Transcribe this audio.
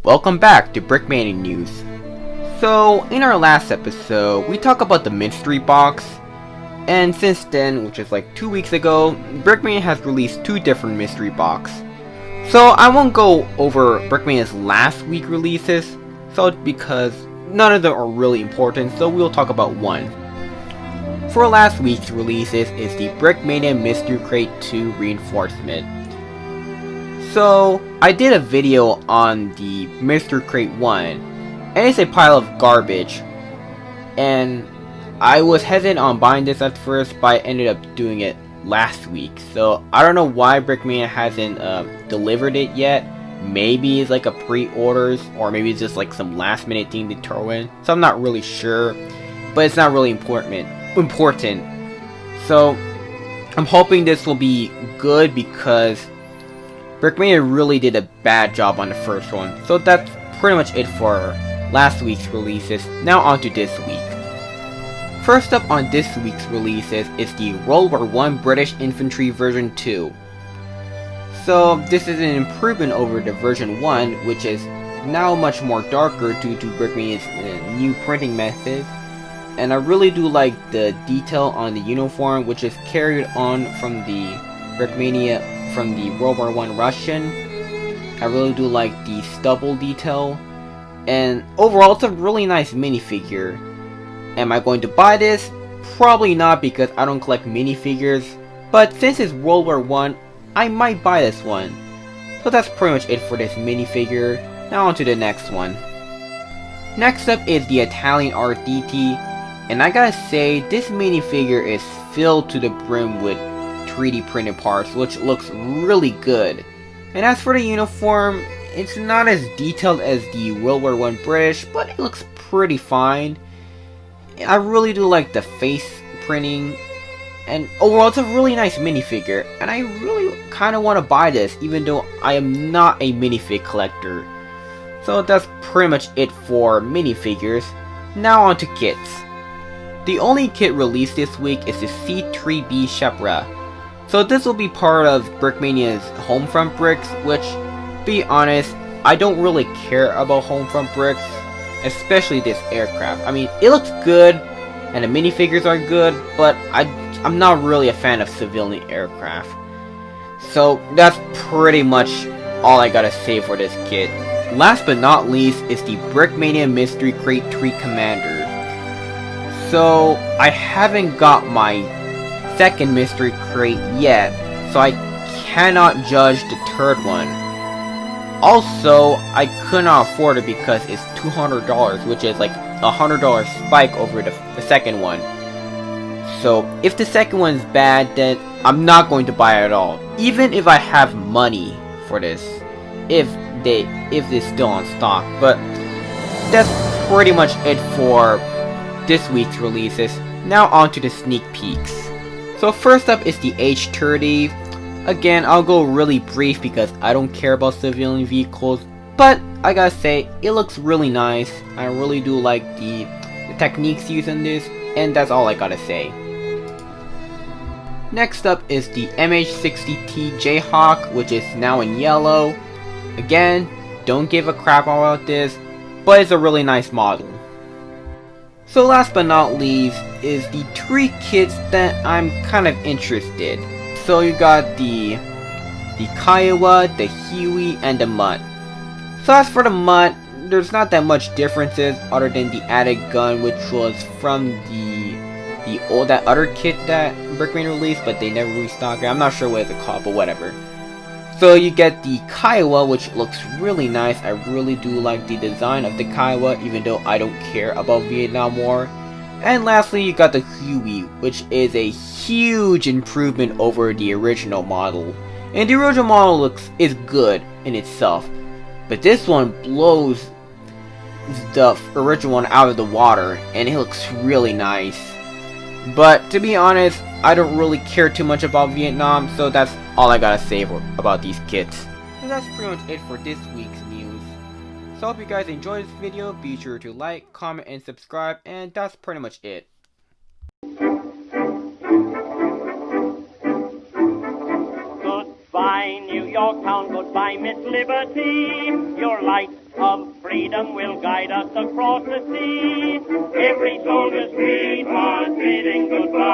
Welcome back to Brickmania News. So, in our last episode, we talked about the mystery box, and since then, which is like 2 weeks ago, Brickmania has released 2 different mystery box. So, I won't go over Brickmania's last week releases, because none of them are really important, so we'll talk about one. For last week's releases is the Brickmania Mystery Crate 2 Reinforcement. So, I did a video on the Mystery Crate 1, and it's a pile of garbage, and I was hesitant on buying this at first, but I ended up doing it last week. So, I don't know why Brickmania hasn't delivered it yet. Maybe it's like a pre-orders, or maybe it's just like some last minute thing to throw in. So, I'm not really sure, but it's not really important. So, I'm hoping this will be good because Brickmania really did a bad job on the first one. So that's pretty much it for last week's releases. Now on to this week. First up on this week's releases is the World War I British Infantry version 2. So this is an improvement over the version 1, which is now much more darker due to Brickmania's new printing method. And I really do like the detail on the uniform, which is carried on from the Brickmania from the World War I Russian. I really do like the stubble detail, and overall it's a really nice minifigure. Am I going to buy this? Probably not, because I don't collect minifigures, but since it's World War I might buy this one. So that's pretty much it for this minifigure. Now on to the next one. Next up is the Italian RDT, and I gotta say, this minifigure is filled to the brim with 3D printed parts, which looks really good. And as for the uniform, it's not as detailed as the World War I British, but it looks pretty fine. I really do like the face printing, and overall it's a really nice minifigure, and I really kind of want to buy this, even though I am not a minifig collector. So that's pretty much it for minifigures. Now on to kits. The only kit released this week is the C3B Shepra. So this will be part of Brickmania's Homefront bricks, which, be honest, I don't really care about Homefront bricks, especially this aircraft. I mean, it looks good, and the minifigures are good, but I'm not really a fan of civilian aircraft. So that's pretty much all I gotta say for this kit. Last but not least is the Brickmania Mystery Crate 3 Commander. So I haven't got my second mystery crate yet, so I cannot judge the third one. Also, I could not afford it because it's $200, which is like a $100 spike over the second one. So if the second one's bad, then I'm not going to buy it at all, even if I have money for this, if it's still on stock. But that's pretty much it for this week's releases. Now on to the sneak peeks. So first up is the H30. Again, I'll go really brief because I don't care about civilian vehicles, but I gotta say, it looks really nice. I really do like the techniques used in this, and that's all I gotta say. Next up is the MH60T Jayhawk, which is now in yellow. Again, don't give a crap about this, but it's a really nice model. So last but not least is the 3 kits that I'm kind of interested. So you got the Kiowa, the Huey, and the Mutt. So as for the Mutt, there's not that much differences other than the added gun, which was from that other kit that Brickmania released, but they never restocked it. I'm not sure what it's called, but whatever. So you get the Kiowa, which looks really nice. I really do like the design of the Kiowa, even though I don't care about Vietnam War. And lastly, you got the Huey, which is a huge improvement over the original model. And the original model is good in itself, but this one blows the original one out of the water, and it looks really nice. But to be honest, I don't really care too much about Vietnam, so that's all I gotta say about these kits. And that's pretty much it for this week's news. So I hope you guys enjoyed this video. Be sure to like, comment, and subscribe, and that's pretty much it. Goodbye, New York town, goodbye, Miss Liberty. Your lights of freedom will guide us across the sea. Every soldier's creed was bidding goodbye.